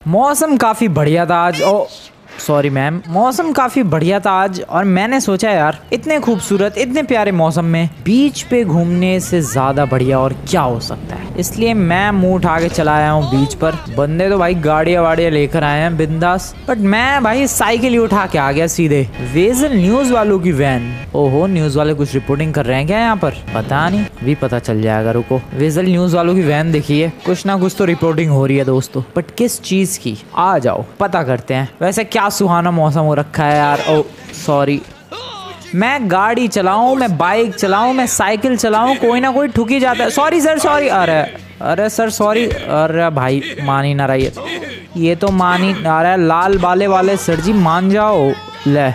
मौसम काफ़ी बढ़िया था आज। ओ सॉरी मैम, मौसम काफ़ी बढ़िया था आज और मैंने सोचा यार इतने खूबसूरत इतने प्यारे मौसम में बीच पे घूमने से ज़्यादा बढ़िया और क्या हो सकता है। इसलिए मैं मुंह उठा के चला आया हूँ बीच पर। बंदे तो भाई गाड़ियाँ वाड़ियाँ लेकर आए हैं बिंदास, बट मैं भाई साइकिल ही उठा के आ गया सीधे। वेजल न्यूज़ वालों की वैन। ओहो, न्यूज़ वाले कुछ रिपोर्टिंग कर रहे हैं क्या यहाँ पर? पता नहीं, भी पता चल जाएगा। रुको, वेजल न्यूज़ वालों की वैन देखिए, कुछ ना कुछ तो रिपोर्टिंग हो रही है दोस्तों, बट किस चीज़ की? आ जाओ पता करते हैं। वैसे क्या सुहाना मौसम हो रखा है यार। ओ सॉरी, मैं गाड़ी चलाऊं, मैं बाइक चलाऊं, मैं साइकिल चलाऊं, कोई ना कोई ठुक ही जाता है। Sorry sir, sorry. अरे अरे सर सॉरी। अरे भाई मान ही ना रही है, ये तो मान ही आ रहा है। लाल बाले वाले सर जी मान जाओ। ले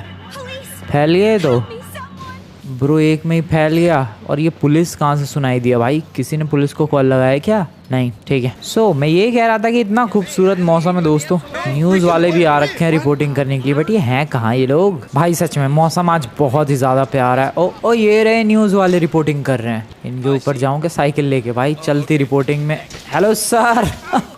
फैल गए तो ब्रो, एक में ही फैल गया। और ये पुलिस कहाँ से सुनाई दिया भाई? किसी ने पुलिस को कॉल लगाया क्या? नहीं, ठीक है। सो मैं ये कह रहा था कि इतना खूबसूरत मौसम है दोस्तों, न्यूज़ वाले भी आ रखे हैं रिपोर्टिंग करने के लिए, बट ये हैं कहाँ ये लोग? भाई सच में मौसम आज बहुत ही ज़्यादा प्यारा है। ओ ये रहे न्यूज़ वाले रिपोर्टिंग कर रहे हैं। इनके ऊपर जाऊँ क्या साइकिल लेके? भाई चलती रिपोर्टिंग में। Hello sir.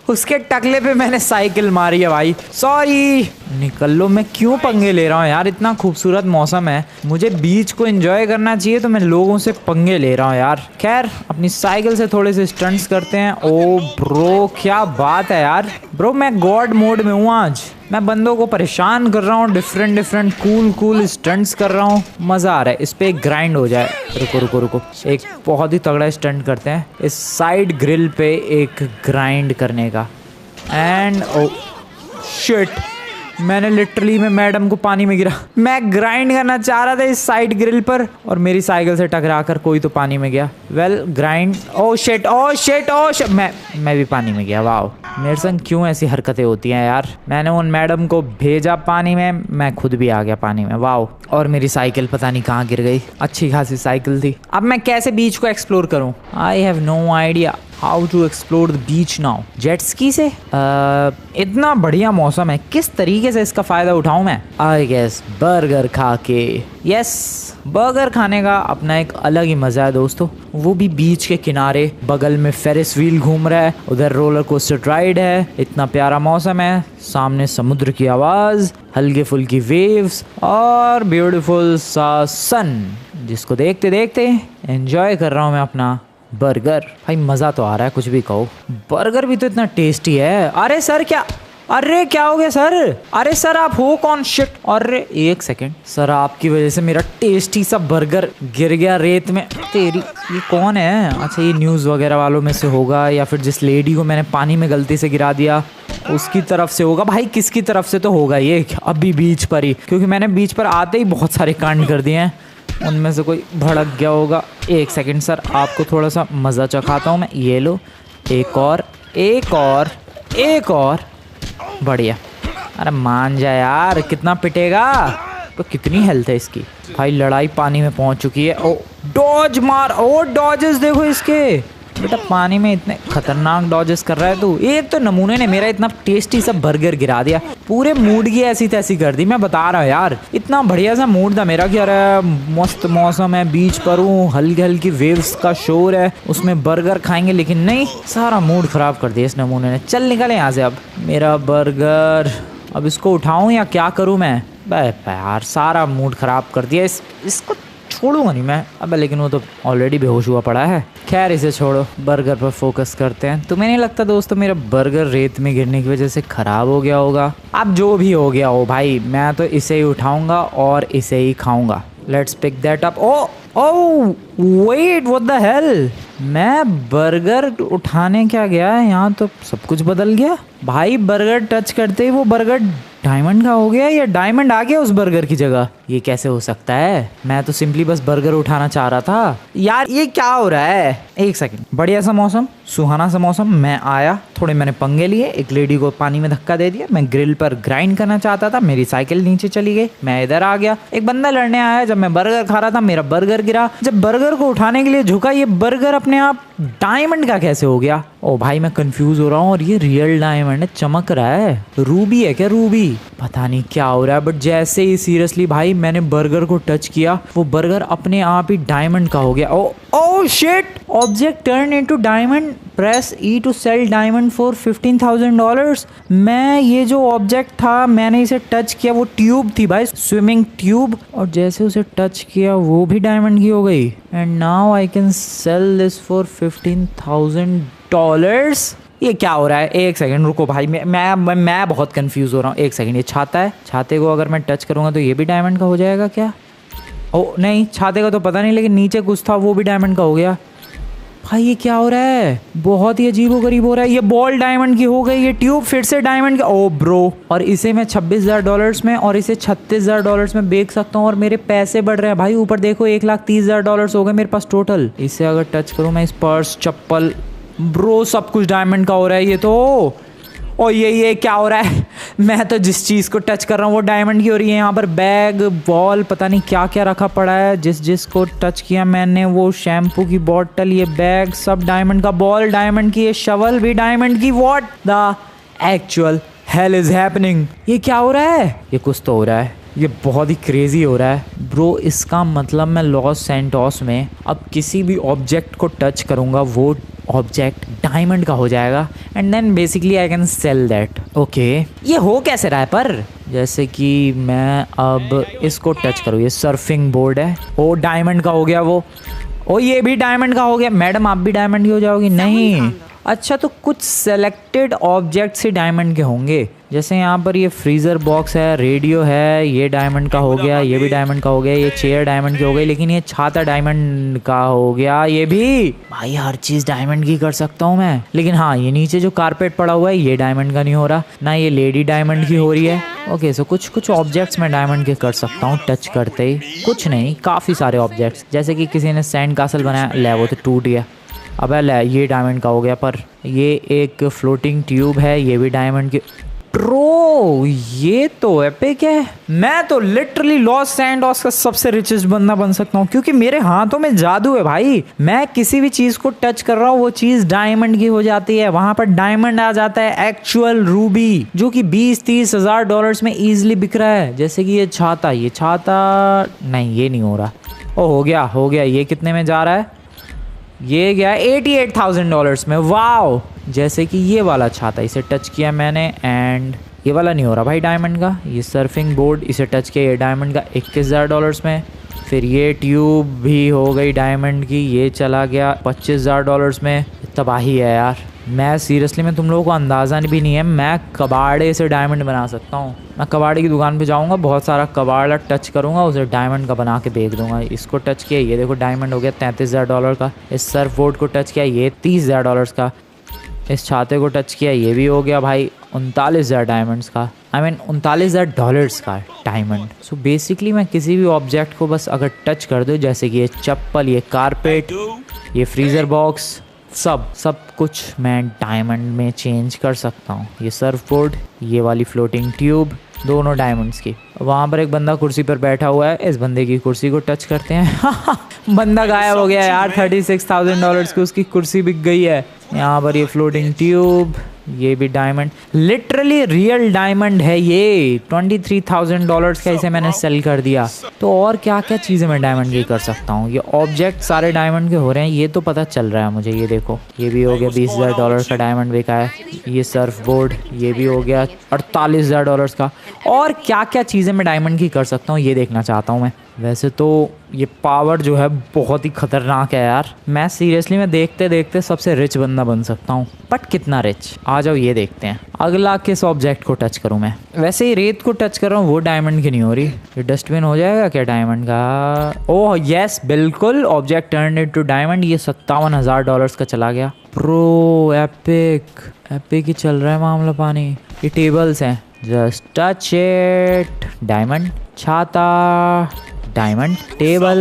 उसके टकले पे मैंने साइकिल मारी है भाई, सॉरी। निकल लो, मैं क्यों पंगे ले रहा हूँ यार? इतना खूबसूरत मौसम है, मुझे बीच को एंजॉय करना चाहिए, तो मैं लोगों से पंगे ले रहा हूँ यार। खैर अपनी साइकिल से थोड़े से स्टंट्स करते हैं। ओ ब्रो क्या बात है यार। ब्रो मैं गॉड मोड में हूँ आज, मैं बंदों को परेशान कर रहा हूँ, डिफरेंट कूल स्टंट्स कर रहा हूँ, मज़ा आ रहा है। इस पे एक ग्राइंड हो जाए। रुको, एक बहुत ही तगड़ा स्टंट करते हैं इस साइड ग्रिल पे, एक ग्राइंड करने का। एंड ओ शिट, मैंने लिटरली मैं मैडम को पानी में गिरा। मैं ग्राइंड करना चाह रहा था इस साइड ग्रिल पर और मेरी साइकिल से टकरा कर कोई तो पानी में गया। Well grind. ओ शिट मैं भी पानी में गया। वाह, मेरे संग क्यों ऐसी हरकतें होती हैं यार? मैंने उन मैडम को भेजा पानी में, मैं खुद भी आ गया पानी में। वाह, और मेरी साइकिल पता नहीं कहाँ गिर गई। अच्छी खासी साइकिल थी। अब मैं कैसे बीच को एक्सप्लोर करूँ? I have no idea how to explore the beach now. Jet ski से? इतना बढ़िया मौसम है, किस तरीके से इसका फ़ायदा उठाऊं मैं? आई गेस बर्गर खा के। यस, बर्गर खाने का अपना एक अलग ही मज़ा है दोस्तों, वो भी बीच के किनारे। बगल में फेरिस व्हील घूम रहा है, उधर रोलर कोस्टर राइड है। इतना प्यारा मौसम है, सामने समुद्र की आवाज़, हल्के फुल्की वेव्स और ब्यूटीफुल सा सन, जिसको देखते देखते एंजॉय कर रहा हूँ मैं अपना बर्गर। भाई मज़ा तो आ रहा है, कुछ भी कहो। बर्गर भी तो इतना टेस्टी है। अरे सर क्या, अरे क्या हो गया सर? अरे सर आप हो कौन? शिट, अरे एक सेकंड सर, आपकी वजह से मेरा टेस्टी सा बर्गर गिर गया रेत में। तेरी, ये कौन है? अच्छा ये न्यूज़ वगैरह वालों में से होगा, या फिर जिस लेडी को मैंने पानी में गलती से गिरा दिया उसकी तरफ से होगा। भाई किसकी तरफ से तो होगा ये, अभी बीच पर ही, क्योंकि मैंने बीच पर आते ही बहुत सारे कांड कर दिए हैं, उनमें से कोई भड़क गया होगा। एक सेकंड सर, आपको थोड़ा सा मज़ा चखाता हूँ मैं। ये लो, एक और बढ़िया। अरे मान जा यार, कितना पिटेगा? तो कितनी हेल्थ है इसकी? भाई लड़ाई पानी में पहुंच चुकी है। ओ डॉज मार, ओ डॉजेस देखो इसके। बेटा पानी में इतने खतरनाक डॉजेस कर रहा है तू। एक तो नमूने ने मेरा इतना टेस्टी सा बर्गर गिरा दिया, पूरे मूड की ऐसी तैसी कर दी। मैं बता रहा हूँ यार, इतना बढ़िया सा मूड था मेरा कि अरे मस्त मौसम है, बीच पर हूँ, हल्की हल्की वेव्स का शोर है, उसमें बर्गर खाएंगे, लेकिन नहीं, सारा मूड खराब कर दिया इस नमूने ने। चल निकले यहाँ से। अब मेरा बर्गर, अब इसको उठाऊँ या क्या करूँ मैं? यार सारा मूड खराब कर दिया, इसको छोड़ूंगा नहीं मैं। अब लेकिन वो तो ऑलरेडी बेहोश हुआ पड़ा है। खैर इसे छोड़ो, बर्गर पर फोकस करते हैं। तुम्हें नहीं लगता दोस्तों मेरा बर्गर रेत में गिरने की वजह से खराब हो गया होगा? अब जो भी हो गया हो भाई, मैं तो इसे ही उठाऊंगा और इसे ही खाऊंगा। Let's pick that up. Oh wait, what the hell? मैं बर्गर उठाने क्या गया, यहाँ तो सब कुछ बदल गया भाई। बर्गर टच करते ही वो बर्गर डायमंड का हो गया, या डायमंड आ गया उस बर्गर की जगह? ये कैसे हो सकता है? मैं तो सिंपली बस बर्गर उठाना चाह रहा था यार। ये क्या हो रहा है? एक सेकंड, बढ़िया सा मौसम, सुहाना सा मौसम। मैं आया, थोड़े मैंने पंगे लिए, एक लेडी को पानी में धक्का दे दिया। मैं ग्रिल पर ग्राइंड करना चाहता था, मेरी साइकिल नीचे चली गई, मैं इधर आ गया। एक बंदा लड़ने आया, जब मैं बर्गर खा रहा था मेरा बर्गर गिरा। जब बर्गर को उठाने के लिए झुका, ये बर्गर अपने आप डायमंड का कैसे हो गया? ओ भाई मैं कंफ्यूज हो रहा हूँ। और ये रियल डायमंड है, चमक रहा है। रूबी है क्या? रूबी पता नहीं क्या हो रहा है, बट जैसे ही सीरियसली भाई मैंने बर्गर को टच किया, वो बर्गर अपने आप ही डायमंड का हो गया। Oh shit, object turn into diamond. Press E to sell diamond for $15,000। मैं ये जो ऑब्जेक्ट था मैंने इसे टच किया, वो ट्यूब थी भाई, स्विमिंग ट्यूब, और जैसे उसे टच किया वो भी डायमंड की हो गई। And now I can cell this for $15,000। ये क्या हो रहा है? एक सेकंड रुको भाई, मैं बहुत कंफ्यूज हो रहा हूँ। एक सेकंड, ये छाता है, छाते को अगर मैं टच करूँगा तो ये भी डायमंड का हो जाएगा क्या? ओ नहीं, छाते का तो पता नहीं, लेकिन नीचे कुछ था वो भी डायमंड का हो गया। भाई ये क्या हो रहा है? बहुत ही अजीबोगरीब हो रहा है। ये बॉल डायमंड की हो गई, ये ट्यूब फिर से डायमंड का। ओ ब्रो, और इसे मैं $26,000 में और इसे $36,000 में बेच सकता हूँ और मेरे पैसे बढ़ रहे हैं भाई। ऊपर देखो, $1,30,000 हो गए मेरे पास टोटल। इसे अगर टच करूँ मैं, इस पर्स, चप्पल, ब्रो सब कुछ डायमंड का हो रहा है ये तो। और ये क्या हो रहा है? मैं तो जिस चीज़ को टच कर रहा हूँ वो डायमंड की हो रही है। यहाँ पर बैग, बॉल, पता नहीं क्या क्या रखा पड़ा है। जिसको टच किया मैंने, वो शैम्पू की बॉटल, ये बैग सब डायमंड का, बॉल डायमंड की, ये शवल भी डायमंड की। What the actual hell is happening? ये क्या हो रहा है? ये कुछ तो हो रहा है, ये बहुत ही क्रेजी हो रहा है ब्रो। इसका मतलब मैं लॉस सैंटोस में अब किसी भी ऑब्जेक्ट को टच करूँगा वो ऑब्जेक्ट डायमंड का हो जाएगा, and then basically I can sell that. Okay, ये हो कैसे रहा है? पर जैसे कि मैं अब इसको टच करूँ, ये सर्फिंग बोर्ड है, ओ डायमंड का हो गया वो। ओ ये भी डायमंड का हो गया। मैडम आप भी डायमंड की हो जाओगी? नहीं, अच्छा तो कुछ सेलेक्टेड ऑब्जेक्ट्स ही डायमंड के होंगे। जैसे यहाँ पर ये फ्रीज़र बॉक्स है, रेडियो है, ये डायमंड का हो गया, ये भी डायमंड का हो गया, ये चेयर डायमंड की हो गई, लेकिन ये छाता डायमंड का हो गया। ये भी भाई हर चीज़ डायमंड की कर सकता हूँ मैं। लेकिन हाँ, ये नीचे जो कारपेट पड़ा हुआ है ये डायमंड का नहीं हो रहा ना, ये लेडी डायमंड की हो रही है। ओके, सो कुछ ऑब्जेक्ट्स मैं डायमंड के कर सकता हूँ टच करते ही। कुछ नहीं, काफ़ी सारे ऑब्जेक्ट्स। जैसे कि किसी ने सैंड कासल बनाया, ले वो तो टूट गया। अब ये डायमंड का हो गया। पर ये एक फ्लोटिंग ट्यूब है, ये भी डायमंड की। ब्रो ये तो एपिक है। मैं तो लिटरली लॉस सैंटोस का सबसे रिचेस्ट बंदा बन सकता हूँ, क्योंकि मेरे हाथों में जादू है भाई। मैं किसी भी चीज को टच कर रहा हूँ वो चीज डायमंड की हो जाती है। वहां पर डायमंड आ जाता है, एक्चुअल रूबी, जो कि $20-30 हज़ार में इजिली बिक रहा है। जैसे कि ये छाता नहीं, ये नहीं हो रहा। ओ हो गया। ये कितने में जा रहा है? ये गया $88,000 में। वाओ, जैसे कि ये वाला छाता, इसे टच किया मैंने एंड ये वाला नहीं हो रहा भाई डायमंड का। ये सर्फिंग बोर्ड, इसे टच किया, ये डायमंड का $21,000 में। फिर ये ट्यूब भी हो गई डायमंड की, ये चला गया $25,000 में। तबाही है यार। मैं सीरियसली, मैं तुम लोगों को अंदाज़ा भी नहीं है, मैं कबाड़े से डायमंड बना सकता हूँ। मैं कबाड़े की दुकान पे जाऊँगा, बहुत सारा कबाड़ा टच करूँगा, उसे डायमंड का बना के बेच दूँगा। इसको टच किया, ये देखो डायमंड हो गया $33,000 का। इस सर्फ बोर्ड को टच किया, ये $30,000 का। इस छाते को टच किया, ये भी हो गया भाई 39,000 डायमंड्स का। $39,000 का डायमंड। सो बेसिकली मैं किसी भी ऑब्जेक्ट को बस अगर टच कर दूँ, जैसे कि ये चप्पल, ये कारपेट, ये फ्रीज़र बॉक्स, सब कुछ मैं डायमंड में चेंज कर सकता हूँ। ये सर्फ बोर्ड, ये वाली फ्लोटिंग ट्यूब, दोनों डायमंड्स की। वहाँ पर एक बंदा कुर्सी पर बैठा हुआ है, इस बंदे की कुर्सी को टच करते हैं। बंदा गायब हो गया यार। $36,000 की उसकी कुर्सी बिक गई है। यहाँ पर ये फ्लोटिंग ट्यूब, ये भी डायमंड, लिटरली रियल डायमंड है ये। $23,000 का इसे मैंने सेल कर दिया। तो और क्या क्या चीज़ें मैं डायमंड की कर सकता हूँ? ये ऑब्जेक्ट सारे डायमंड के हो रहे हैं, ये तो पता चल रहा है मुझे। ये देखो, ये भी हो गया $20,000 का डायमंड बिका है। ये सर्फ बोर्ड, ये भी हो गया $48,000 का। और क्या क्या चीज़ें मैं डायमंड की कर सकता हूँ ये देखना चाहता हूँ मैं। वैसे तो ये पावर जो है बहुत ही खतरनाक है यार। मैं सीरियसली, मैं देखते देखते सबसे रिच बंदा बन सकता हूँ। बट कितना रिच, आ जाओ ये देखते हैं। अगला किस ऑब्जेक्ट को टच करूँ मैं? वैसे ही रेत को टच कर रहा हूँ, वो डायमंड की नहीं हो रही। ये डस्टबिन हो जाएगा क्या डायमंड का? ओह यस, बिल्कुल, ऑब्जेक्ट टर्न इनटू डायमंड। ये $57,000 का चला गया। प्रो एपिक ही चल रहा है मामला पानी। ये टेबल्स हैं, जस्ट टच इट, डायमंड। छाता डायमंड, टेबल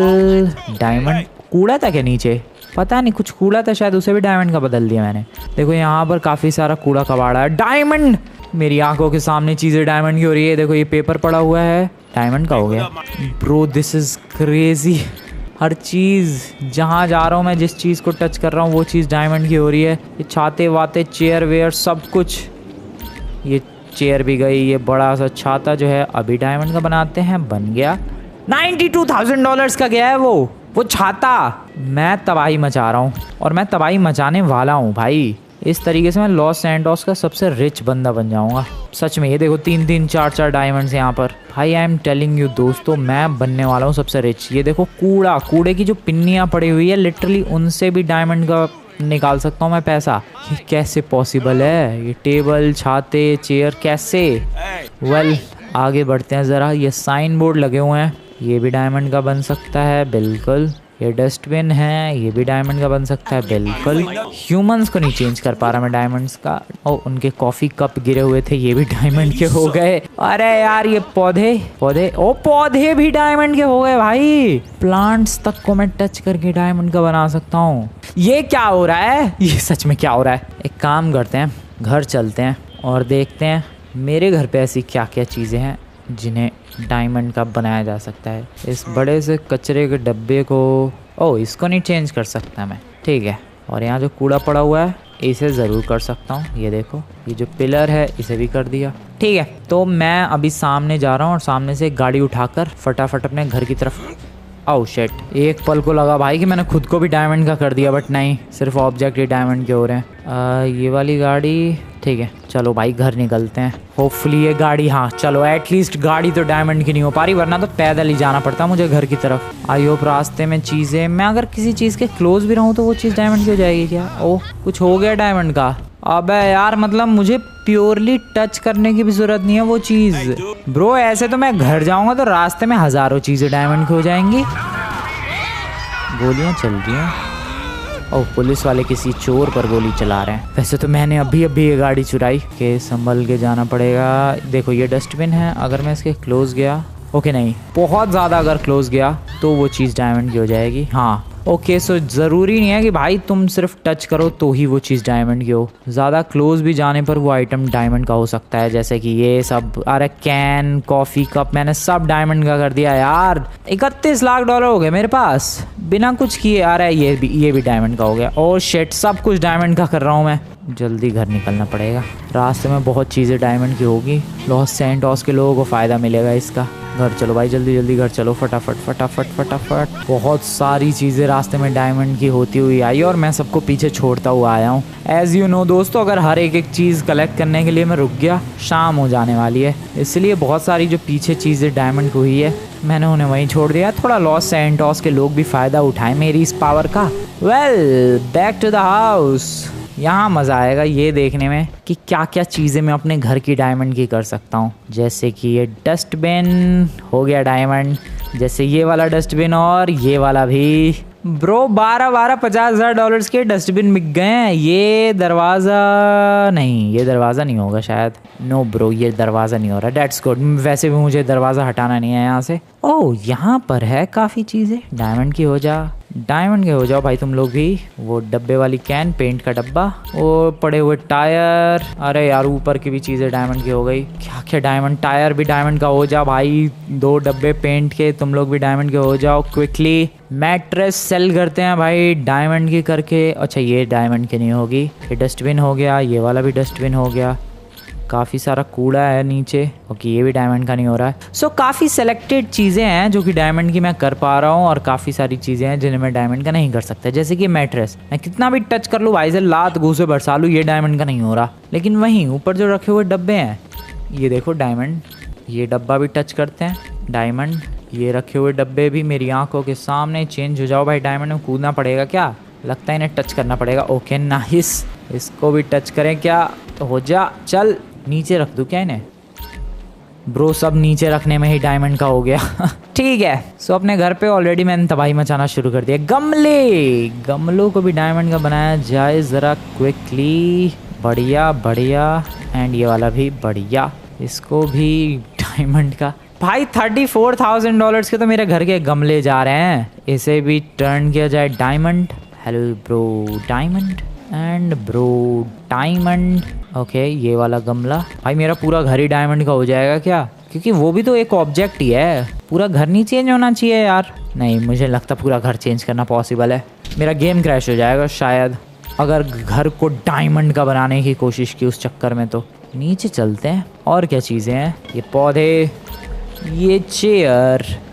डायमंड। कूड़ा था क्या नीचे? पता नहीं, कुछ कूड़ा था शायद, उसे भी डायमंड का बदल दिया मैंने। देखो यहाँ पर काफ़ी सारा कूड़ा कबाड़ा है। डायमंड, मेरी आंखों के सामने चीज़ें डायमंड की हो रही है। देखो ये पेपर पड़ा हुआ है, डायमंड का हो गया। Bro this is crazy. हर चीज़, जहाँ जा रहा हूँ मैं, जिस चीज़ को टच कर रहा हूँ वो चीज़ डायमंड की हो रही है। ये छाते वाते, चेयर वेयर, सब कुछ। ये चेयर भी गई। ये बड़ा सा छाता जो है अभी डायमंड का बनाते हैं, बन गया। $92,000 का गया है वो। वो छाता। मैं तबाही मचा रहा हूँ और मैं तबाही मचाने वाला हूँ भाई। इस तरीके से मैं लॉस सैंटोस का सबसे रिच बंदा बन जाऊंगा सच में। ये देखो 3-3 4-4 डायमंड्स यहाँ पर भाई। आई एम टेलिंग यू दोस्तों, मैं बनने वाला हूँ सबसे रिच। ये देखो कूड़े की जो पिन्नियाँ पड़ी हुई है, लिटरली उनसे भी डायमंड का निकाल सकता हूँ मैं पैसा। ये कैसे पॉसिबल है? ये टेबल, छाते, चेयर कैसे? वेल आगे बढ़ते हैं ज़रा। ये साइन बोर्ड लगे हुए हैं, ये भी डायमंड का बन सकता है बिल्कुल। ये डस्टबिन है, ये भी डायमंड का बन सकता है बिल्कुल। ह्यूमंस को नहीं चेंज कर पा रहा मैं डायमंड्स का। ओ उनके कॉफ़ी कप गिरे हुए थे, ये भी डायमंड के हो गए। अरे यार ये पौधे पौधे भी डायमंड के हो गए भाई। प्लांट्स तक को मैं टच करके डायमंड का बना सकता हूँ। ये क्या हो रहा है? ये सच में क्या हो रहा है? एक काम करते हैं, घर चलते हैं और देखते हैं मेरे घर पे ऐसी क्या क्या चीज़ें हैं जिन्हें डायमंड का बनाया जा सकता है। इस बड़े से कचरे के डब्बे को इसको नहीं चेंज कर सकता मैं, ठीक है। और यहाँ जो कूड़ा पड़ा हुआ है इसे ज़रूर कर सकता हूँ। ये देखो ये जो पिलर है इसे भी कर दिया, ठीक है। तो मैं अभी सामने जा रहा हूँ और सामने से एक गाड़ी उठाकर फटाफट अपने घर की तरफ। ओह शिट, एक पल को लगा भाई कि मैंने खुद को भी डायमंड का कर दिया, बट नहीं, सिर्फ ऑब्जेक्ट ही डायमंड के हो रहे हैं। ये वाली गाड़ी ठीक है, चलो भाई घर निकलते हैं। होपफुली ये गाड़ी, हाँ चलो एटलीस्ट गाड़ी तो डायमंड की नहीं हो पा रही, वरना तो पैदल ही जाना पड़ता मुझे घर की तरफ। आई होप रास्ते में चीज़ें, मैं अगर किसी चीज़ के क्लोज भी रहूँ तो वो चीज़ डायमंड की हो जाएगी क्या? ओह कुछ हो गया डायमंड का। अबे यार मतलब मुझे प्योरली टच करने की भी जरूरत नहीं है वो चीज़। ब्रो ऐसे तो मैं घर जाऊंगा तो रास्ते में हज़ारों चीज़ें डायमंड की हो जाएंगी। गोलियां चल रही हैं। ओह पुलिस वाले किसी चोर पर गोली चला रहे हैं। वैसे तो मैंने अभी ये गाड़ी चुराई के, संभल के जाना पड़ेगा। देखो ये डस्टबिन है, अगर मैं इसके क्लोज गया, ओके नहीं बहुत ज़्यादा अगर क्लोज गया तो वो चीज़ डायमंड की हो जाएगी। हाँ ओके, सो ज़रूरी नहीं है कि भाई तुम सिर्फ टच करो तो ही वो चीज़ डायमंड की हो। ज़्यादा क्लोज भी जाने पर वो आइटम डायमंड का हो सकता है, जैसे कि ये सब। अरे कैन, कॉफ़ी कप, मैंने सब डायमंड का कर दिया यार। 31 लाख डॉलर हो गए मेरे पास बिना कुछ किए। आ रहा है ये भी डायमंड का हो गया। और शिट, सब कुछ डायमंड का कर रहा हूँ मैं। जल्दी घर निकलना पड़ेगा, रास्ते में बहुत चीज़ें डायमंड की होगी। लॉस सैंटोस के लोगों को फ़ायदा मिलेगा इसका। घर चलो भाई, जल्दी जल्दी घर चलो, फटाफट फटाफट फटाफट। बहुत सारी चीज़ें रास्ते में डायमंड की होती हुई आई और मैं सबको पीछे छोड़ता हुआ आया हूँ। एज़ यू नो दोस्तों, अगर हर एक चीज़ कलेक्ट करने के लिए मैं रुक गया, शाम हो जाने वाली है। इसलिए बहुत सारी जो पीछे चीज़ें डायमंड की हुई है मैंने उन्हें वहीं छोड़ दिया। थोड़ा लॉस सैंटोस के लोग भी फ़ायदा उठाएं मेरी इस पावर का। Well back to the house. यहाँ मज़ा आएगा ये देखने में कि क्या क्या चीज़ें मैं अपने घर की डायमंड की कर सकता हूँ। जैसे कि ये डस्टबिन हो गया डायमंड, जैसे ये वाला डस्टबिन और ये वाला भी। ब्रो 50,000 डॉलर्स के डस्टबिन बिक गए हैं। ये दरवाज़ा नहीं होगा शायद। नो ब्रो, ये दरवाज़ा नहीं हो रहा। That's good. वैसे भी मुझे दरवाज़ा हटाना नहीं है यहाँ से। ओह यहाँ पर है काफ़ी चीज़ें। डायमंड की हो जाओ भाई तुम लोग भी। वो डब्बे वाली कैन, पेंट का डब्बा, वो पड़े हुए टायर। अरे यार ऊपर की भी चीज़ें डायमंड की हो गई। क्या क्या डायमंड, टायर भी डायमंड का हो जाओ भाई। 2 डब्बे पेंट के, तुम लोग भी डायमंड के हो जाओ क्विकली। मैट्रेस सेल करते हैं भाई डायमंड की करके। अच्छा ये डायमंड की नहीं होगी। ये डस्टबिन हो गया, ये वाला भी डस्टबिन हो गया। काफ़ी सारा कूड़ा है नीचे, ओके ये भी डायमंड का नहीं हो रहा है। सो काफ़ी सेलेक्टेड चीज़ें हैं जो कि डायमंड की मैं कर पा रहा हूँ और काफ़ी सारी चीज़ें हैं जिन्हें मैं डायमंड का नहीं कर सकता। जैसे कि मैट्रेस, मैं कितना भी टच कर लूँ भाई से, लात घूसे बरसा लूँ, ये डायमंड का नहीं हो रहा। लेकिन वहीं ऊपर जो रखे हुए डब्बे हैं, ये देखो डायमंड। ये डब्बा भी टच करते हैं, डायमंड। ये रखे हुए डब्बे भी मेरी आंखों के सामने। चेंज हो जाओ भाई, डायमंड में कूदना पड़ेगा क्या? लगता है इन्हें टच करना पड़ेगा। ओके नाइस, इसको भी टच करें क्या? तो हो जा, चल नीचे रख दूं क्या इन्हें? ब्रो सब नीचे रखने में ही डायमंड का हो गया। ठीक है, सो अपने घर पे ऑलरेडी मैंने तबाही मचाना शुरू कर दिया। गमलों को भी डायमंड का बनाया जाए ज़रा क्विकली। बढ़िया बढ़िया। एंड ये वाला भी बढ़िया, इसको भी डायमंड का। भाई 34,000 डॉलर्स के तो मेरे घर के गमले जा रहे हैं। इसे भी टर्न किया जाए diamond. Hello bro, diamond and bro diamond. Okay ये वाला गमला। भाई मेरा पूरा घर ही डायमंड का हो जाएगा क्या? क्योंकि वो भी तो एक ऑब्जेक्ट ही है। पूरा घर नहीं चेंज होना चाहिए यार। नहीं, मुझे लगता पूरा घर चेंज करना पॉसिबल है। मेरा गेम क्रैश हो जाएगा शायद अगर घर को डायमंड का बनाने की कोशिश की उस चक्कर में। तो नीचे चलते हैं, और क्या चीज़ें हैं? ये पौधे, ये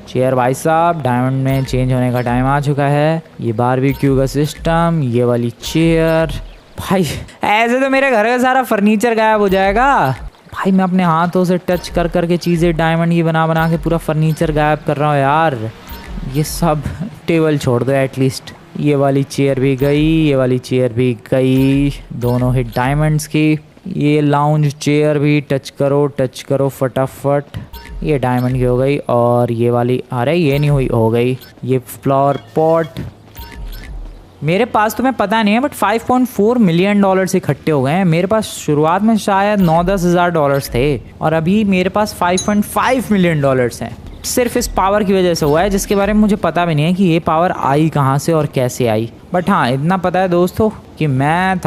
चेयर भाई साहब, डायमंड में चेंज होने का टाइम आ चुका है। ये बारबेक्यू का सिस्टम, ये वाली चेयर। भाई ऐसे तो मेरे घर का सारा फर्नीचर गायब हो जाएगा। भाई मैं अपने हाथों से टच कर करके चीज़ें डायमंड की बना बना के पूरा फर्नीचर गायब कर रहा हूँ यार। ये सब टेबल छोड़ दो एटलीस्ट। ये वाली चेयर भी गई, ये वाली चेयर भी गई, दोनों ही डायमंड्स की। ये लाउंज चेयर भी टच करो फटाफट। ये डायमंड की हो गई। और ये वाली, अरे ये नहीं हुई, हो गई। ये फ्लावर पॉट मेरे पास तुम्हें पता नहीं है बट $5.4 मिलियन इकट्ठे हो गए हैं। मेरे पास शुरुआत में शायद 9-10 हज़ार डॉलर्स थे और अभी मेरे पास $5.5 मिलियन हैं। सिर्फ इस पावर की वजह से हुआ है, जिसके बारे में मुझे पता भी नहीं है कि ये पावर आई कहाँ से और कैसे आई। बट हाँ, इतना पता है दोस्तों कि मैं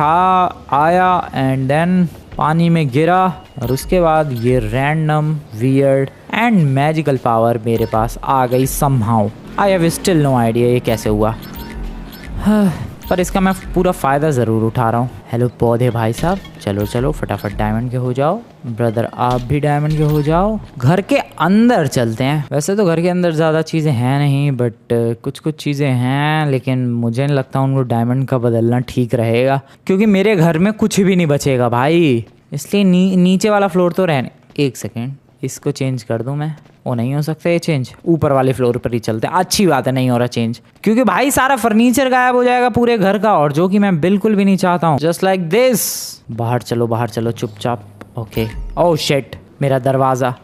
आया एंड देन पानी में गिरा और उसके बाद ये random weird and magical power मेरे पास आ गई somehow. I have still no idea ये कैसे हुआ। पर इसका मैं पूरा फ़ायदा ज़रूर उठा रहा हूँ। हेलो पौधे भाई साहब, चलो चलो फटाफट डायमंड के हो जाओ। ब्रदर आप भी डायमंड के हो जाओ। घर के अंदर चलते हैं। वैसे तो घर के अंदर ज़्यादा चीज़ें हैं नहीं बट कुछ चीज़ें हैं, लेकिन मुझे नहीं लगता उनको डायमंड का बदलना ठीक रहेगा क्योंकि मेरे घर में कुछ भी नहीं बचेगा भाई। इसलिए नीचे वाला फ्लोर तो रहने। एक सेकेंड, इसको चेंज कर दूं मैं? वो नहीं हो सकता ये चेंज। ऊपर वाले फ्लोर पर ही चलते हैं। अच्छी बात है नहीं हो रहा चेंज, क्योंकि भाई सारा फर्नीचर गायब हो जाएगा पूरे घर का, और जो कि मैं बिल्कुल भी नहीं चाहता हूँ। Just like this. बाहर चलो चुपचाप। ओके। ओह शिट, मेरा दरवाज़ा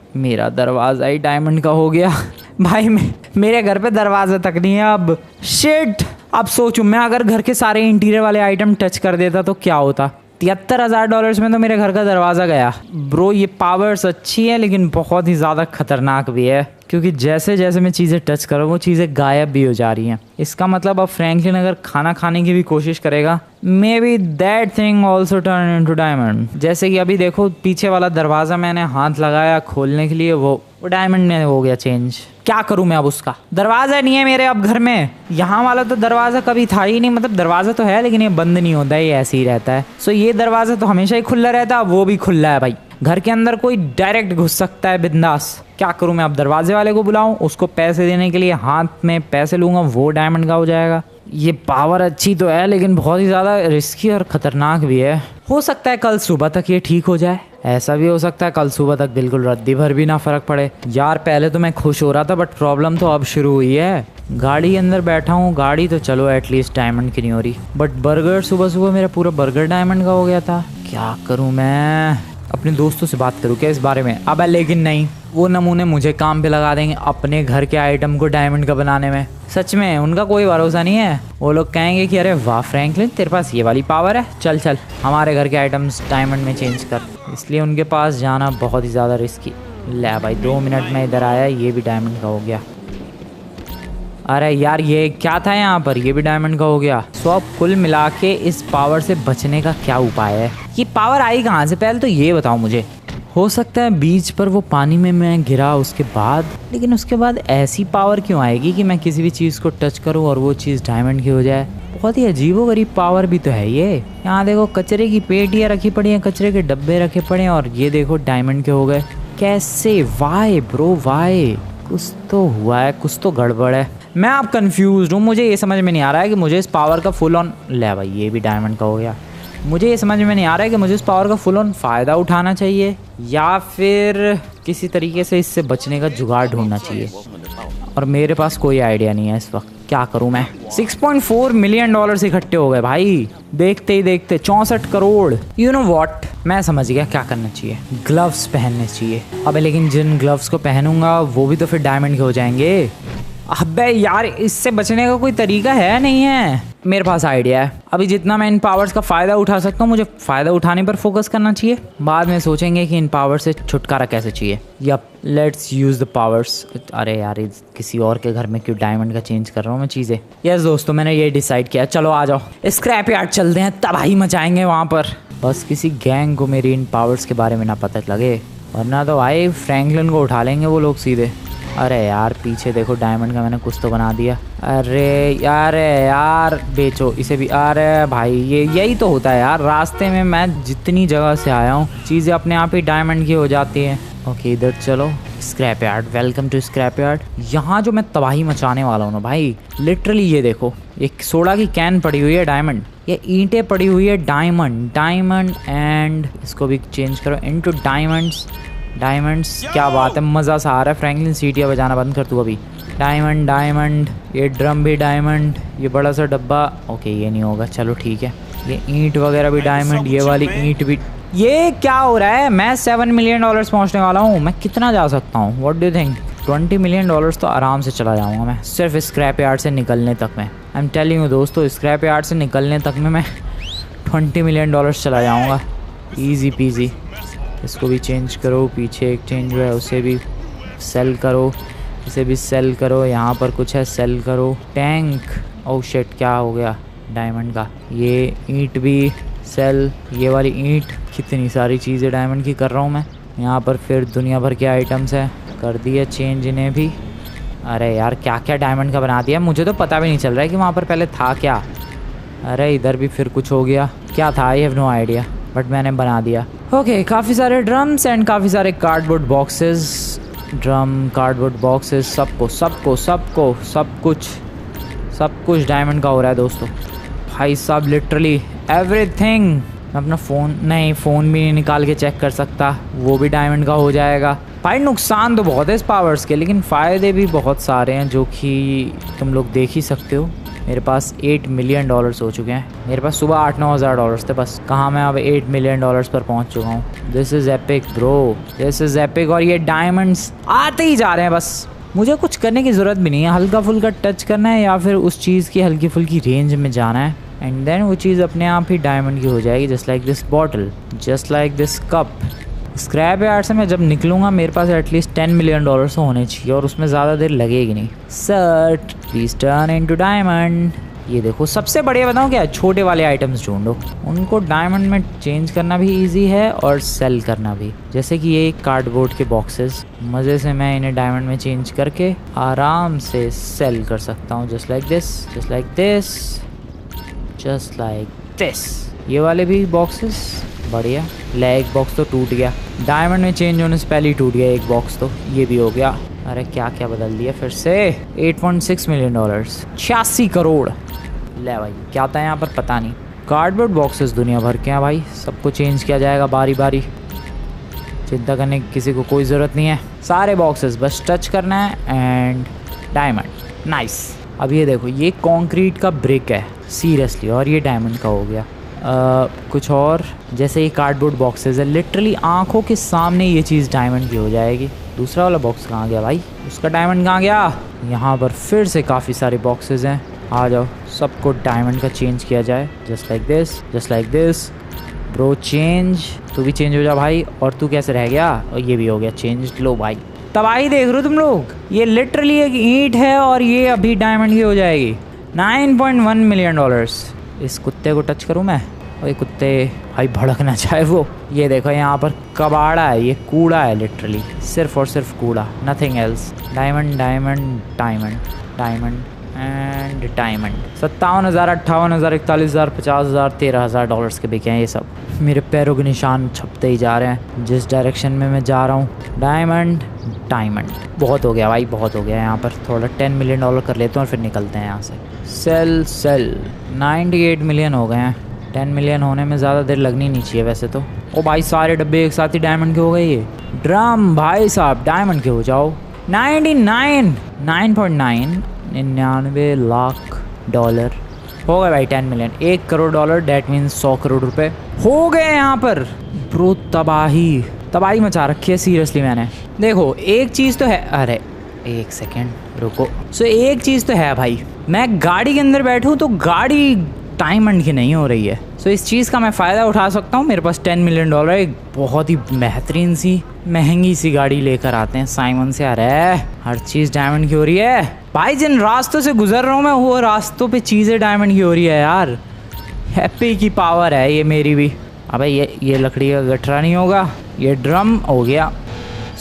ही डायमंड का हो गया। भाई मेरे घर पे दरवाज़ा तक नहीं है अब। शिट। अब सोचूं मैं अगर घर के सारे इंटीरियर वाले आइटम टच कर देता तो क्या होता। $73,000 में तो मेरे घर का दरवाज़ा गया। ब्रो ये पावर्स अच्छी है लेकिन बहुत ही ज़्यादा खतरनाक भी है, क्योंकि जैसे जैसे मैं चीज़ें टच कर रहा हूँ वो चीज़ें गायब भी हो जा रही हैं। इसका मतलब अब फ्रैंकलिन अगर खाना खाने की भी कोशिश करेगा, may be that thing also turn into diamond. जैसे कि अभी देखो पीछे वाला दरवाज़ा मैंने हाथ लगाया खोलने के लिए, वो डायमंड में हो गया चेंज। क्या करूं मैं अब उसका? दरवाज़ा नहीं है मेरे अब घर में। यहाँ वाला तो दरवाज़ा कभी था ही नहीं, मतलब दरवाज़ा तो है लेकिन ये बंद नहीं होता है, ये ऐसे ही रहता है। सो ये दरवाज़ा तो हमेशा ही खुला रहता है, वो भी खुला है भाई। घर के अंदर कोई डायरेक्ट घुस सकता है बिंदास। क्या करूं मैं अब? दरवाजे वाले को बुलाऊं, उसको पैसे देने के लिए हाथ में पैसे लूँगा, वो डायमंड का हो जाएगा। ये पावर अच्छी तो है लेकिन बहुत ही ज़्यादा रिस्की और ख़तरनाक भी है। हो सकता है कल सुबह तक ये ठीक हो जाए, ऐसा भी हो सकता है कल सुबह तक बिल्कुल रद्दी भर भी ना फ़र्क पड़े। यार पहले तो मैं खुश हो रहा था बट प्रॉब्लम तो अब शुरू हुई है। गाड़ी के अंदर बैठा हूँ, गाड़ी तो चलो एटलीस्ट डायमंड की नहीं हो रही, बट बर्गर सुबह सुबह मेरा पूरा बर्गर डायमंड का हो गया था। क्या करूँ मैं? अपने दोस्तों से बात करूँ क्या इस बारे में? अब लेकिन नहीं, वो नमूने मुझे काम पे लगा देंगे अपने घर के आइटम को डायमंड का बनाने में। सच में उनका कोई भरोसा नहीं है। वो लोग कहेंगे कि अरे वाह फ्रैंकलिन तेरे पास ये वाली पावर है, चल चल हमारे घर के आइटम्स डायमंड में चेंज कर। इसलिए उनके पास जाना बहुत ही ज़्यादा रिस्की। ले भाई 2 मिनट में इधर आया, ये भी डायमंड का हो गया। अरे यार ये क्या था यहाँ पर? ये भी डायमंड का हो गया। सो अब कुल मिला के इस पावर से बचने का क्या उपाय है? ये पावर आई कहाँ से पहले तो ये बताओ मुझे। हो सकता है बीच पर वो पानी में मैं गिरा उसके बाद, लेकिन उसके बाद ऐसी पावर क्यों आएगी कि मैं किसी भी चीज़ को टच करूँ और वो चीज़ डायमंड की हो जाए? बहुत ही अजीबोगरीब पावर भी तो है ये। यहाँ देखो कचरे की पेटियाँ रखी पड़ी हैं, कचरे के डब्बे रखे पड़े हैं, और ये देखो डायमंड के हो गए। कैसे? Why bro why? कुछ तो हुआ है, कुछ तो गड़बड़ है। मैं अब कंफ्यूज हूँ, मुझे ये समझ में नहीं आ रहा है कि मुझे इस पावर का फुल ऑन, ले भाई ये भी डायमंड का हो गया। मुझे ये समझ में नहीं आ रहा है कि मुझे इस पावर का फुल ऑन फ़ायदा उठाना चाहिए या फिर किसी तरीके से इससे बचने का जुगाड़ ढूंढना चाहिए, और मेरे पास कोई आइडिया नहीं है इस वक्त। क्या करूं मैं? $6.4 मिलियन इकट्ठे हो गए भाई, देखते ही देखते 64 करोड़। यू नो व्हाट, मैं समझ गया क्या करना चाहिए। ग्लव्स पहनने चाहिए। अबे लेकिन जिन ग्लव्स को पहनूंगा वो भी तो फिर डायमंड के हो जाएंगे। अबे यार इससे बचने का कोई तरीका है नहीं है? मेरे पास आइडिया है। अभी जितना मैं इन पावर्स का फ़ायदा उठा सकता हूँ, मुझे फ़ायदा उठाने पर फोकस करना चाहिए। बाद में सोचेंगे कि इन पावर से छुटकारा कैसे चाहिए। Yup, let's use the powers. अरे यार किसी और के घर में क्यों डायमंड का चेंज कर रहा हूँ मैं चीज़ें। यस दोस्तों, मैंने ये डिसाइड किया। चलो आ जाओ स्क्रैप यार्ड चलते हैं, तबाही मचाएंगे वहाँ पर। बस किसी गैंग को मेरी इन पावर्स के बारे में ना पता लगे, वरना तो भाई फ्रैंकलिन को उठा लेंगे वो लोग सीधे। अरे यार पीछे देखो डायमंड का मैंने कुछ तो बना दिया। अरे यार बेचो इसे भी। अरे भाई ये यही तो होता है यार, रास्ते में मैं जितनी जगह से आया हूँ चीज़ें अपने आप ही डायमंड की हो जाती हैं। ओके इधर चलो, scrap yard, welcome to scrap yard. यहाँ जो मैं तबाही मचाने वाला हूँ ना भाई, लिटरली ये देखो, एक सोडा की कैन पड़ी हुई है डायमंड, ये ईंटें पड़ी हुई है डायमंड एंड इसको भी चेंज करो इनटू डायमंड्स। क्या बात है, मज़ा सा आ रहा है। फ्रैंकलिन सीटियाँ बजाना बंद कर तू अभी। डायमंड, ये ड्रम भी डायमंड, ये बड़ा सा डब्बा, ओके ये नहीं होगा, चलो ठीक है। ये ईंट वगैरह भी डायमंड, ये वाली ईंट भी। ये क्या हो रहा है? मैं $7 मिलियन पहुंचने वाला हूँ। मैं कितना जा सकता हूँ? What do you think? $20 million तो आराम से चला जाऊँगा मैं, सिर्फ स्क्रैप यार्ड से निकलने तक में। आई एम टेलिंग यू दोस्तों, स्क्रैप यार्ड से निकलने तक में मैं $20 मिलियन चला जाऊँगा, ईजी पीजी। इसको भी चेंज करो, पीछे एक चेंज हुआ है उसे भी सेल करो, इसे भी सेल करो, यहाँ पर कुछ है सेल करो। टैंक, ओह शिट क्या हो गया डायमंड का। ये ईंट भी सेल, ये वाली ईंट, कितनी सारी चीज़ें डायमंड की कर रहा हूँ मैं। यहाँ पर फिर दुनिया भर के आइटम्स है, कर दिए चेंज इन्हें भी। अरे यार क्या क्या डायमंड का बना दिया, मुझे तो पता भी नहीं चल रहा है कि वहाँ पर पहले था क्या। अरे इधर भी फिर कुछ हो गया, क्या था I have no idea, but मैंने बना दिया। ओके काफ़ी सारे ड्रम्स एंड काफ़ी सारे cardboard boxes, drum cardboard boxes, सब कुछ डायमंड का हो रहा है दोस्तों। भाई साहब लिटरली एवरीथिंग। मैं अपना फ़ोन भी नहीं निकाल के चेक कर सकता, वो भी डायमंड का हो जाएगा। भाई नुकसान तो बहुत है इस पावर्स के, लेकिन फ़ायदे भी बहुत सारे हैं जो कि तुम लोग देख ही सकते हो। मेरे पास $8 मिलियन हो चुके हैं। मेरे पास सुबह $8-9 हज़ार थे बस, कहाँ मैं अब $8 मिलियन पर पहुँच चुका हूँ। This is epic bro, this is epic. और ये डायमंड्स आते ही जा रहे हैं बस, मुझे कुछ करने की ज़रूरत भी नहीं है। हल्का फुल्का टच करना है या फिर उस चीज़ की हल्की फुल्की रेंज में जाना है, एंड देन वो चीज़ अपने आप ही डायमंड की हो जाएगी। Just like this bottle, just like this cup. Scrap yard से मैं जब निकलूँगा मेरे पास एटलीस्ट $10 मिलियन तो होने चाहिए, और उसमें ज़्यादा देर लगेगी नहीं। Shirt please turn into diamond. ये देखो सबसे बढ़िया बताऊँ क्या, छोटे वाले आइटम्स ढूंढो, उनको डायमंड में चेंज करना भी इजी है और सेल करना भी। जैसे कि ये कार्डबोर्ड के बॉक्सेस, मज़े से मैं इन्हें डायमंड में चेंज करके आराम से सेल कर सकता हूँ। Just like this, just like this, just like this. ये वाले भी बॉक्सेस बढ़िया। ले एक बॉक्स तो टूट गया, डायमंड में चेंज होने से पहले ही टूट गया एक बॉक्स, तो ये भी हो गया। अरे क्या क्या बदल दिया फिर से। $8.6 मिलियन, 86 करोड़। ले भाई क्या होता है यहाँ पर पता नहीं। कार्डबोर्ड बॉक्सेस दुनिया भर के हैं भाई, सबको चेंज किया जाएगा बारी बारी, चिंता करने की किसी को कोई ज़रूरत नहीं है। सारे बॉक्सेस बस टच करना है एंड डायमंड, नाइस। अब ये देखो, ये कंक्रीट का ब्रिक है सीरियसली, और ये डायमंड का हो गया। कुछ और जैसे ये कार्डबोर्ड बॉक्सेस है, लिटरली आंखों के सामने ये चीज़ डायमंड की हो जाएगी। दूसरा वाला बॉक्स कहाँ गया भाई, उसका डायमंड कहाँ गया। यहाँ पर फिर से काफ़ी सारे बॉक्सेस हैं, आ जाओ सबको डायमंड का चेंज किया जाए। Just like this, just like this bro, change. तू भी चेंज हो जा भाई। और तू कैसे रह गया, और ये भी हो गया चेंज। लो भाई तबाही देख रहे हो तुम लोग, ये लिटरली एक ईंट है और ये अभी डायमंड की हो जाएगी। $9.1 मिलियन। इस कुत्ते को टच करूँ मैं, और ये कुत्ते भाई भड़कना चाहे वो। ये देखो यहाँ पर कबाड़ा है, ये कूड़ा है लिटरली, सिर्फ और सिर्फ कूड़ा, nothing else. Diamond diamond diamond diamond and diamond. 57,000, 58,000, 41,000, 50,000, $13,000 के बिके हैं ये सब। मेरे पैरों के निशान छपते ही जा रहे हैं जिस डायरेक्शन में मैं जा रहा हूँ। डायमंड डायमंड, बहुत हो गया भाई, बहुत हो गया। यहाँ पर थोड़ा $10 मिलियन कर लेते हैं और फिर निकलते हैं यहाँ से। सेल 98 मिलियन हो गए हैं। 10 मिलियन होने में ज़्यादा देर लगनी नहीं चाहिए वैसे तो। ओ भाई सारे डब्बे एक साथ ही डायमंड के हो गए। ये ड्रम भाई साहब डायमंड के हो जाओ। 99 लाख डॉलर हो गए भाई। 10 million, $1 crore, that means 100 crore रुपए हो गए यहाँ पर। ब्रो तबाही मचा रखी है सीरियसली मैंने। देखो एक चीज़ तो है, अरे एक सेकेंड रुको। एक चीज़ तो है भाई, मैं गाड़ी के अंदर बैठूँ तो गाड़ी डायमंड की नहीं हो रही है। इस चीज़ का मैं फ़ायदा उठा सकता हूँ। मेरे पास $10 मिलियन, एक बहुत ही बेहतरीन सी महंगी सी गाड़ी लेकर आते हैं साइमन से। अरे हर चीज़ डायमंड की हो रही है भाई। जिन रास्तों से गुजर रहा हूँ मैं, वो रास्तों पे चीज़ें डायमंड की हो रही है यार। हैप्पी की पावर है ये मेरी भी। अबे ये लकड़ी का गठरा नहीं होगा, ये ड्रम हो गया।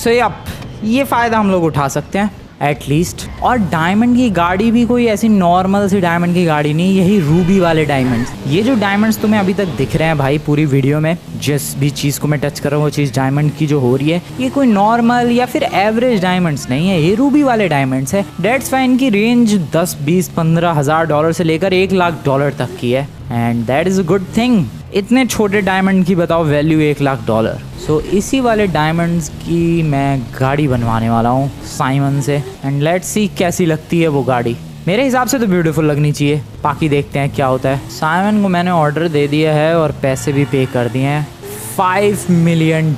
यप, ये फ़ायदा हम लोग उठा सकते हैं। एटलीस्ट। और डायमंड की गाड़ी भी कोई ऐसी नॉर्मल सी डायमंड की गाड़ी नहीं, यही रूबी वाले डायमंड्स। ये जो डायमंड्स तुम्हें अभी तक दिख रहे हैं भाई पूरी वीडियो में, जिस भी चीज़ को मैं टच कर रहा हूँ वो चीज़ डायमंड की जो हो रही है, ये कोई नॉर्मल या फिर एवरेज डायमंड्स नहीं है, ये रूबी वाले डायमंड्स है। डेट्स फाइन की रेंज 10, 20, 15 हज़ार डॉलर से लेकर 1 लाख डॉलर तक की है, and that is a good thing. इतने छोटे डायमंड की बताओ वैल्यू 1 लाख डॉलर। सो इसी वाले डायमंड्स की मैं गाड़ी बनवाने वाला हूँ साइमन से, एंड लेट्स सी कैसी लगती है वो गाड़ी। मेरे हिसाब से तो ब्यूटीफुल लगनी चाहिए, बाकी देखते हैं क्या होता है। साइमन को मैंने ऑर्डर दे दिया है और पैसे भी पे कर दिए हैं, $5 मिलियन।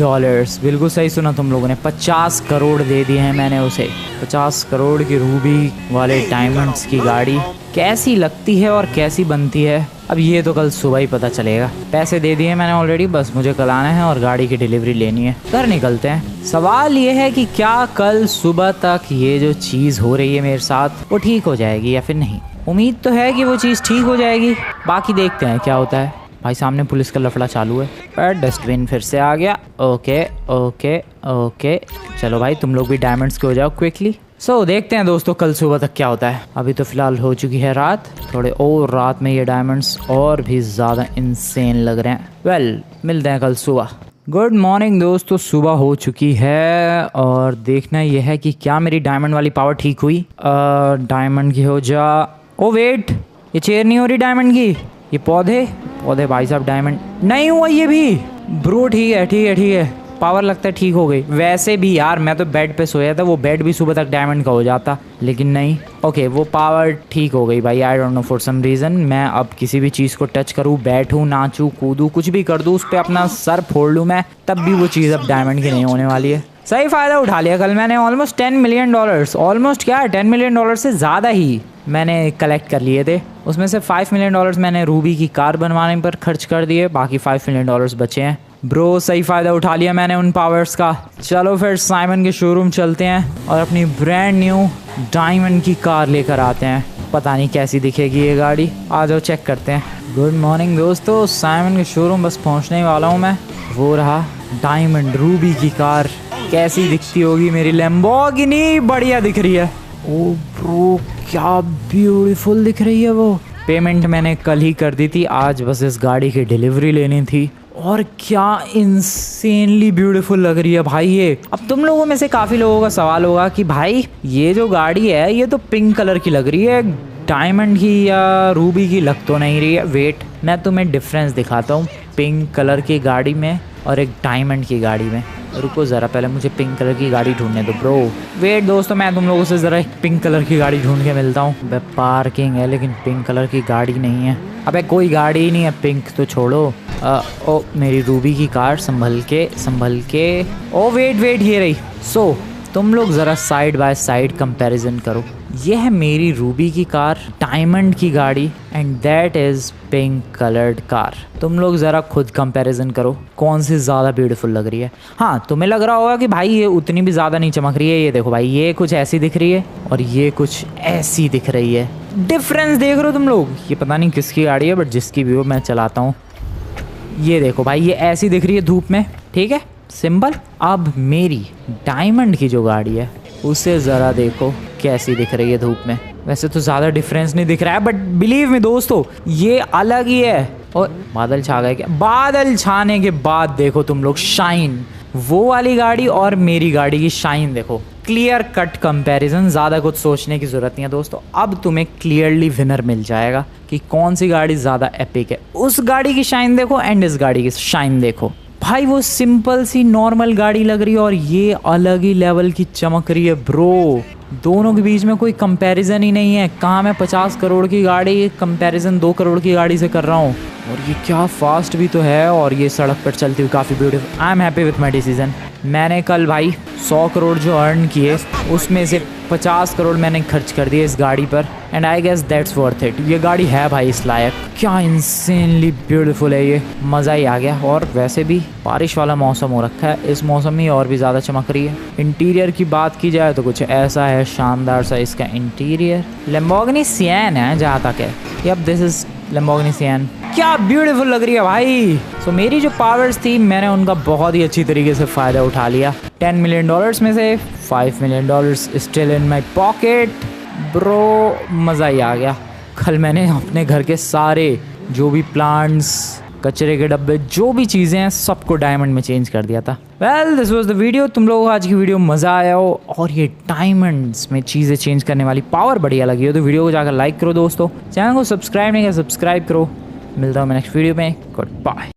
बिल्कुल सही सुना तुम लोगों ने, 50 करोड़ दे दिए हैं मैंने उसे। 50 करोड़ की रूबी वाले डायमंड्स की गाड़ी कैसी लगती है और कैसी बनती है, अब ये तो कल सुबह ही पता चलेगा। पैसे दे दिए मैंने ऑलरेडी, बस मुझे कल आना है और गाड़ी की डिलीवरी लेनी है। घर निकलते हैं। सवाल ये है कि क्या कल सुबह तक ये जो चीज़ हो रही है मेरे साथ वो ठीक हो जाएगी या फिर नहीं। उम्मीद तो है कि वो चीज़ ठीक हो जाएगी, बाकी देखते हैं क्या होता है। भाई सामने पुलिस का लफड़ा चालू है, पर डस्टबिन फिर से आ गया। ओके ओके ओके, चलो भाई तुम लोग भी डायमंड्स के हो जाओ क्विकली। सो देखते हैं दोस्तों कल सुबह तक क्या होता है। अभी तो फिलहाल हो चुकी है रात, थोड़े और रात में ये डायमंड्स और भी ज़्यादा इंसेन लग रहे हैं। वेल, मिलते हैं कल सुबह। गुड मॉर्निंग दोस्तों, सुबह हो चुकी है और देखना यह है कि क्या मेरी डायमंड वाली पावर ठीक हुई। डायमंड की हो जा। ओ वेट, ये चेयर नहीं हो रही डायमंड की, ये पौधे भाई साहब डायमंड नहीं हुआ ये भी। ब्रो ठीक है ठीक है ठीक है, पावर लगता है ठीक हो गई। वैसे भी यार मैं तो बेड पे सोया था, वो बेड भी सुबह तक डायमंड का हो जाता, लेकिन नहीं। ओके वो पावर ठीक हो गई भाई, I don't know for some reason. मैं अब किसी भी चीज़ को टच करूँ, बैठूँ, नाचूँ, कूदूँ, कुछ भी कर दूँ, उस पर अपना सर फोड़ लूँ मैं, तब भी वो चीज़ अब डायमंड की नहीं होने वाली है। सही फ़ायदा उठा लिया कल मैंने। ऑलमोस्ट $10 मिलियन, ऑलमोस्ट क्या $10 मिलियन से ज़्यादा ही मैंने कलेक्ट कर लिए थे। उसमें से $5 मिलियन मैंने रूबी की कार बनवाने पर खर्च कर दिए, बाकी $5 मिलियन बचे हैं। ब्रो सही फ़ायदा उठा लिया मैंने उन पावर्स का। चलो फिर साइमन के शोरूम चलते हैं और अपनी ब्रांड न्यू डायमंड की कार लेकर आते हैं। पता नहीं कैसी दिखेगी ये गाड़ी, आ जाओ चेक करते हैं। गुड मॉर्निंग दोस्तों, साइमन के शोरूम बस पहुंचने ही वाला हूँ मैं। वो रहा डायमंड रूबी की कार, कैसी दिखती होगी मेरी लैम्बोर्गिनी। बढ़िया दिख रही है। ओ ब्रो क्या ब्यूटीफुल दिख रही है वो। पेमेंट मैंने कल ही कर दी थी, आज बस इस गाड़ी की डिलीवरी लेनी थी। और क्या इंसेनली ब्यूटीफुल लग रही है भाई ये। अब तुम लोगों में से काफ़ी लोगों का सवाल होगा कि भाई ये जो गाड़ी है ये तो पिंक कलर की लग रही है, डायमंड की या रूबी की लग तो नहीं रही है। वेट, मैं तुम्हें डिफरेंस दिखाता हूँ पिंक कलर की गाड़ी में और एक डायमंड की गाड़ी में। रुको ज़रा, पहले मुझे पिंक कलर की गाड़ी ढूंढने दो ब्रो। वेट दोस्तों, मैं तुम लोगों से ज़रा एक पिंक कलर की गाड़ी ढूंढ के मिलता हूँ। पार्किंग है लेकिन पिंक कलर की गाड़ी नहीं है। अबे कोई गाड़ी ही नहीं है, पिंक तो छोड़ो। ओ मेरी रूबी की कार, संभल के। ओ वेट ये रही। सो तुम लोग ज़रा साइड बाय साइड कंपैरिजन करो। ये है मेरी रूबी की कार, डायमंड की गाड़ी, and that is pink coloured car. तुम लोग ज़रा खुद कंपैरिजन करो कौन सी ज़्यादा ब्यूटीफुल लग रही है। हाँ, तुम्हें लग रहा होगा कि भाई ये उतनी भी ज़्यादा नहीं चमक रही है। ये देखो भाई, ये कुछ ऐसी दिख रही है और ये कुछ ऐसी दिख रही है। डिफरेंस देख रहे हो तुम लोग। ये पता नहीं किसकी गाड़ी है, बट जिसकी भी हो मैं चलाता हूँ। ये देखो भाई, ये ऐसी दिख रही है धूप में, ठीक है, सिंपल। अब मेरी डायमंड की जो गाड़ी है उसे ज़रा देखो कैसी दिख रही है धूप में। वैसे तो ज़्यादा डिफरेंस नहीं दिख रहा है, बट बिलीव मी दोस्तों ये अलग ही है। और बादल छा गए क्या? बादल छाने के बाद देखो तुम लोग शाइन, वो वाली गाड़ी और मेरी गाड़ी की शाइन देखो। क्लियर कट कंपैरिजन, ज़्यादा कुछ सोचने की ज़रूरत नहीं है दोस्तों। अब तुम्हें क्लियरली विनर मिल जाएगा कि कौन सी गाड़ी ज़्यादा एपिक है। उस गाड़ी की शाइन देखो एंड इस गाड़ी की शाइन देखो। भाई वो सिंपल सी नॉर्मल गाड़ी लग रही है और ये अलग ही लेवल की चमक रही है ब्रो। दोनों के बीच में कोई कंपैरिजन ही नहीं है। कहाँ मैं 50 करोड़ की गाड़ी कंपैरिजन 2 करोड़ की गाड़ी से कर रहा हूँ। और ये क्या फास्ट भी तो है, और ये सड़क पर चलती हुई काफ़ी beautiful. I am happy with my decision. मैंने कल भाई 100 करोड़ जो अर्न किए उसमें से 50 करोड़ मैंने खर्च कर दिए इस गाड़ी पर, and I guess that's worth it. ये गाड़ी है भाई इस लायक। क्या इंसेनली ब्यूटीफुल है ये, मज़ा ही आ गया। और वैसे भी बारिश वाला मौसम हो रखा है, इस मौसम में और भी ज़्यादा चमक रही है। इंटीरियर की बात की जाए तो कुछ ऐसा है, शानदार सा इसका इंटीरियर। लैम्बोर्गिनी सिएन है जहाँ तक है। Yup, this is Lamborghini Sian. क्या ब्यूटीफुल लग रही है भाई। सो मेरी जो पावर्स थी मैंने उनका बहुत ही अच्छी तरीके से फ़ायदा उठा लिया। $10 मिलियन में से $5 million still in my pocket bro. मज़ा ही आ गया। कल मैंने अपने घर के सारे जो भी प्लांट्स, कचरे के डब्बे, जो भी चीज़ें हैं सबको डायमंड में चेंज कर दिया था। Well this was the video. तुम लोगों को आज की वीडियो मज़ा आया हो और ये डायमंड्स में चीज़ें चेंज करने वाली पावर बढ़िया लगी हो तो वीडियो को जाकर लाइक करो दोस्तों। चैनल को सब्सक्राइब नहीं किया सब्सक्राइब करो। मिलता हूँ मैं नेक्स्ट वीडियो में। Good bye.